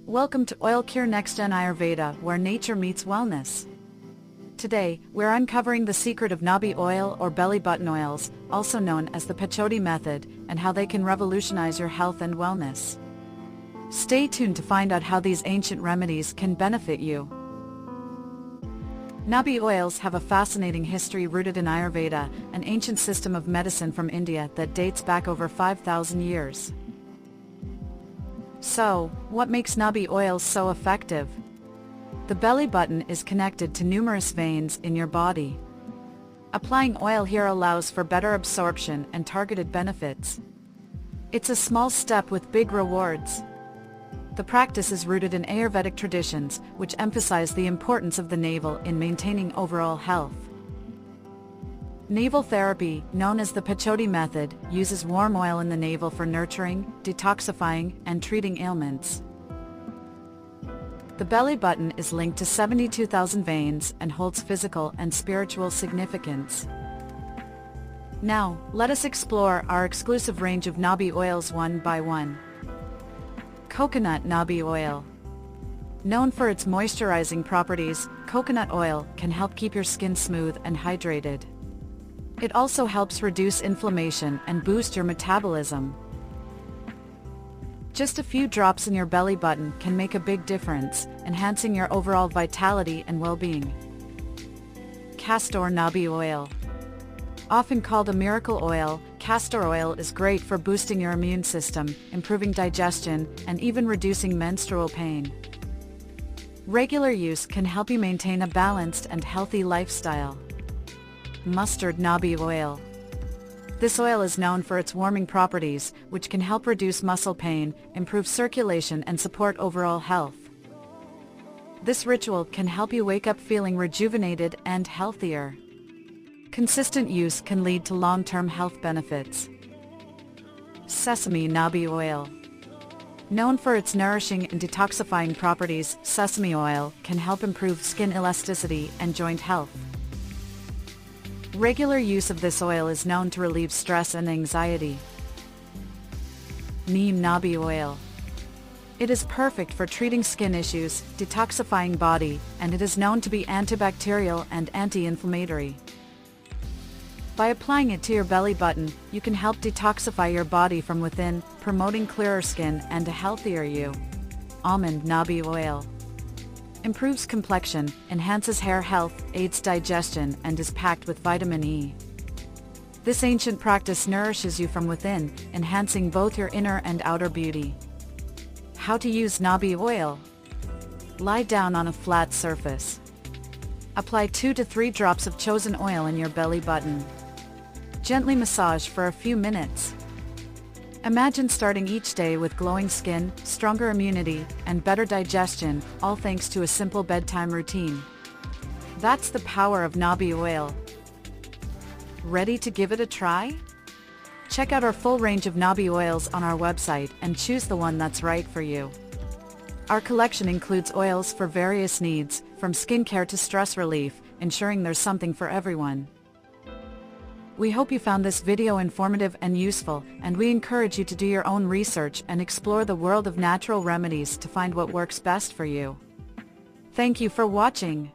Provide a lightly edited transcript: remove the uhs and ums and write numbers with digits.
Welcome to Oil Cure Next Gen Ayurveda, where nature meets wellness. Today, we're uncovering the secret of Nabhi oil or belly button oils, also known as the Pachodi method, and how they can revolutionize your health and wellness. Stay tuned to find out how these ancient remedies can benefit you. Nabhi oils have a fascinating history rooted in Ayurveda, an ancient system of medicine from India that dates back over 5,000 years. So, what makes Nabhi oils so effective? The belly button is connected to numerous veins in your body. Applying oil here allows for better absorption and targeted benefits. It's a small step with big rewards. The practice is rooted in Ayurvedic traditions, which emphasize the importance of the navel in maintaining overall health. Naval therapy, known as the Pachodi method, uses warm oil in the navel for nurturing, detoxifying, and treating ailments. The belly button is linked to 72,000 veins and holds physical and spiritual significance. Now, let us explore our exclusive range of Nabhi oils one by one. Coconut Nabhi oil. Known for its moisturizing properties, coconut oil can help keep your skin smooth and hydrated. It also helps reduce inflammation and boost your metabolism. Just a few drops in your belly button can make a big difference, enhancing your overall vitality and well-being. Castor Nabhi oil. Often called a miracle oil, castor oil is great for boosting your immune system, improving digestion, and even reducing menstrual pain. Regular use can help you maintain a balanced and healthy lifestyle. Mustard Nabhi oil. This oil is known for its warming properties, which can help reduce muscle pain, improve circulation, and support overall health. This ritual can help you wake up feeling rejuvenated and healthier. Consistent use can lead to long-term health benefits. Sesame Nabhi oil. Known for its nourishing and detoxifying properties, sesame oil can help improve skin elasticity and joint health. Regular use of this oil is known to relieve stress and anxiety. Neem Nabhi oil. It is perfect for treating skin issues, detoxifying body, and it is known to be antibacterial and anti-inflammatory. By applying it to your belly button, you can help detoxify your body from within, promoting clearer skin and a healthier you. Almond Nabhi oil. Improves complexion, enhances hair health, aids digestion, and is packed with vitamin E. This ancient practice nourishes you from within, enhancing both your inner and outer beauty. How to use Nabhi oil? Lie down on a flat surface. Apply 2 to 3 drops of chosen oil in your belly button. Gently massage for a few minutes. Imagine starting each day with glowing skin, stronger immunity, and better digestion, all thanks to a simple bedtime routine. That's the power of Nabhi oil. Ready to give it a try? Check out our full range of Nabhi oils on our website and choose the one that's right for you. Our collection includes oils for various needs, from skincare to stress relief, ensuring there's something for everyone. We hope you found this video informative and useful, and we encourage you to do your own research and explore the world of natural remedies to find what works best for you. Thank you for watching.